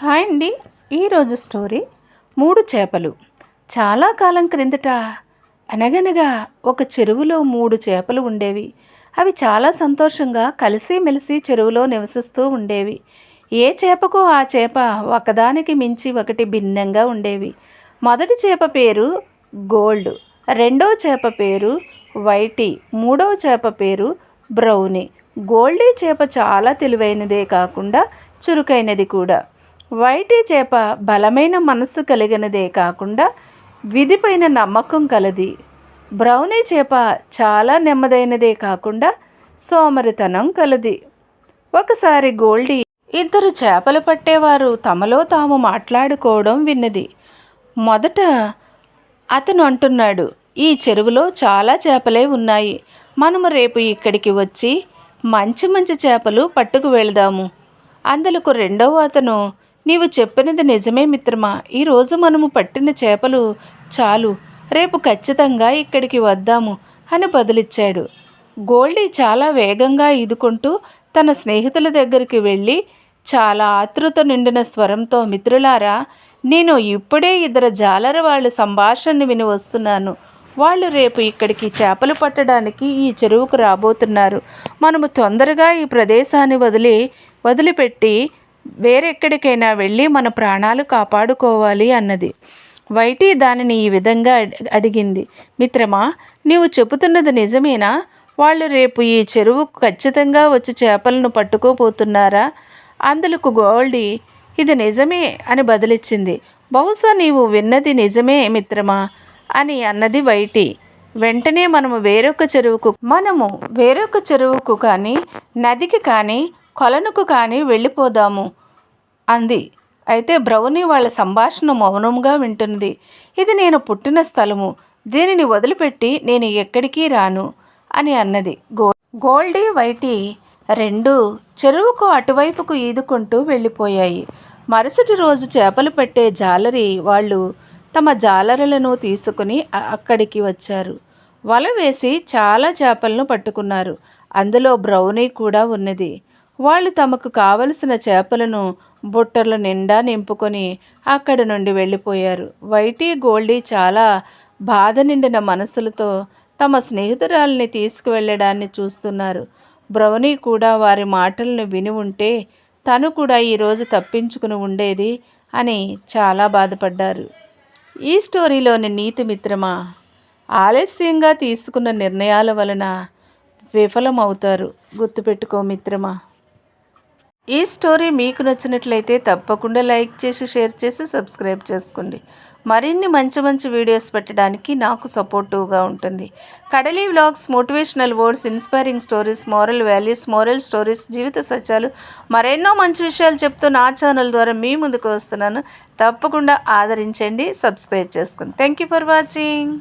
Hi అండి. ఈరోజు story 3 చేపలు. చాలా కాలం క్రిందట అనగనగా ఒక చెరువులో 3 చేపలు ఉండేవి. అవి చాలా సంతోషంగా కలిసిమెలిసి చెరువులో నివసిస్తూ ఉండేవి. ఏ చేపకు ఆ చేప ఒకదానికి మించి ఒకటి భిన్నంగా ఉండేవి. మొదటి చేప పేరు గోల్డ్, రెండవ చేప పేరు వైటీ, మూడవ చేప పేరు బ్రౌనీ. గోల్డీ చేప చాలా తెలివైనదే కాకుండా చురుకైనది కూడా. వైటీ చేప బలమైన మనస్సు కలిగినదే కాకుండా విధిపైన నమ్మకం కలది. బ్రౌనీ చేప చాలా నెమ్మదైనదే కాకుండా సోమరితనం కలది. ఒకసారి గోల్డీ ఇద్దరు చేపలు పట్టేవారు తమలో తాము మాట్లాడుకోవడం విన్నది. మొదట అతను అంటున్నాడు, ఈ చెరువులో చాలా చేపలే ఉన్నాయి. మనము రేపు ఇక్కడికి వచ్చి మంచి మంచి చేపలు పట్టుకు వెళదాము. అందులకు రెండవ అతను, నీవు చెప్పినది నిజమే మిత్రమా. ఈరోజు మనము పట్టిన చేపలు చాలు, రేపు ఖచ్చితంగా ఇక్కడికి వద్దాము అని బదులిచ్చాడు. గోల్డీ చాలా వేగంగా ఈదుకుంటూ తన స్నేహితుల దగ్గరికి వెళ్ళి చాలా ఆతృత నిండిన స్వరంతో, మిత్రులారా, నేను ఇప్పుడే ఇద్దరు జాలర వాళ్ళ సంభాషణ విని వస్తున్నాను. వాళ్ళు రేపు ఇక్కడికి చేపలు పట్టడానికి ఈ చెరువుకు రాబోతున్నారు. మనము తొందరగా ఈ ప్రదేశాన్ని వదిలిపెట్టి వేరెక్కడికైనా వెళ్ళి మన ప్రాణాలు కాపాడుకోవాలి అన్నది. వైటీ దానిని ఈ విధంగా అడిగింది, మిత్రమా, నీవు చెబుతున్నది నిజమేనా? వాళ్ళు రేపు ఈ చెరువుకు ఖచ్చితంగా వచ్చి చేపలను పట్టుకోపోతున్నారా? అందులకు గోల్డీ, ఇది నిజమే అని బదిలిచ్చింది. బహుశా నీవు విన్నది నిజమే మిత్రమా అని అన్నది వైటీ. వెంటనే మనము వేరొక చెరువుకు కానీ నదికి కానీ కొలనుకు కానీ వెళ్ళిపోదాము అంది. అయితే బ్రౌనీ వాళ్ళ సంభాషణ మౌనంగా వింటున్నది. ఇది నేను పుట్టిన స్థలము, దీనిని వదిలిపెట్టి నేను ఎక్కడికి రాను అని అన్నది. గోల్డీ వైటీ రెండు చెరువుకు అటువైపుకు ఈదుకుంటూ వెళ్ళిపోయాయి. మరుసటి రోజు చేపలు పట్టే జాలరి వాళ్ళు తమ జాలరులను తీసుకుని అక్కడికి వచ్చారు. వల వేసి చాలా చేపలను పట్టుకున్నారు. అందులో బ్రౌనీ కూడా ఉన్నది. వాళ్ళు తమకు కావలసిన చేపలను బుట్టల నిండా నింపుకొని అక్కడి నుండి వెళ్ళిపోయారు. వైటీ, గోల్డీ చాలా బాధ నిండిన మనసులతో తమ స్నేహితురాల్ని తీసుకువెళ్ళడాన్ని చూస్తున్నారు. బ్రౌనీ కూడా వారి మాటలను విని ఉంటే తను కూడా ఈరోజు తప్పించుకుని ఉండేది అని చాలా బాధపడ్డారు. ఈ స్టోరీలోని నీతి మిత్రమా, ఆలస్యంగా తీసుకున్న నిర్ణయాల వలన విఫలమవుతారు. గుర్తుపెట్టుకో మిత్రమా. ఈ స్టోరీ మీకు నచ్చినట్లయితే తప్పకుండా లైక్ చేసి, షేర్ చేసి, సబ్స్క్రైబ్ చేసుకోండి. మరిన్ని మంచి మంచి వీడియోస్ పెట్టడానికి నాకు సపోర్టివ్గా ఉంటుంది. Kadali vlogs, motivational words, inspiring stories, moral values, moral stories, జీవిత సత్యాలు, మరెన్నో మంచి విషయాలు చెప్తూ నా ఛానల్ ద్వారా మీ ముందుకు వస్తున్నాను. తప్పకుండా ఆదరించండి, సబ్స్క్రైబ్ చేసుకోండి. Thank you for watching.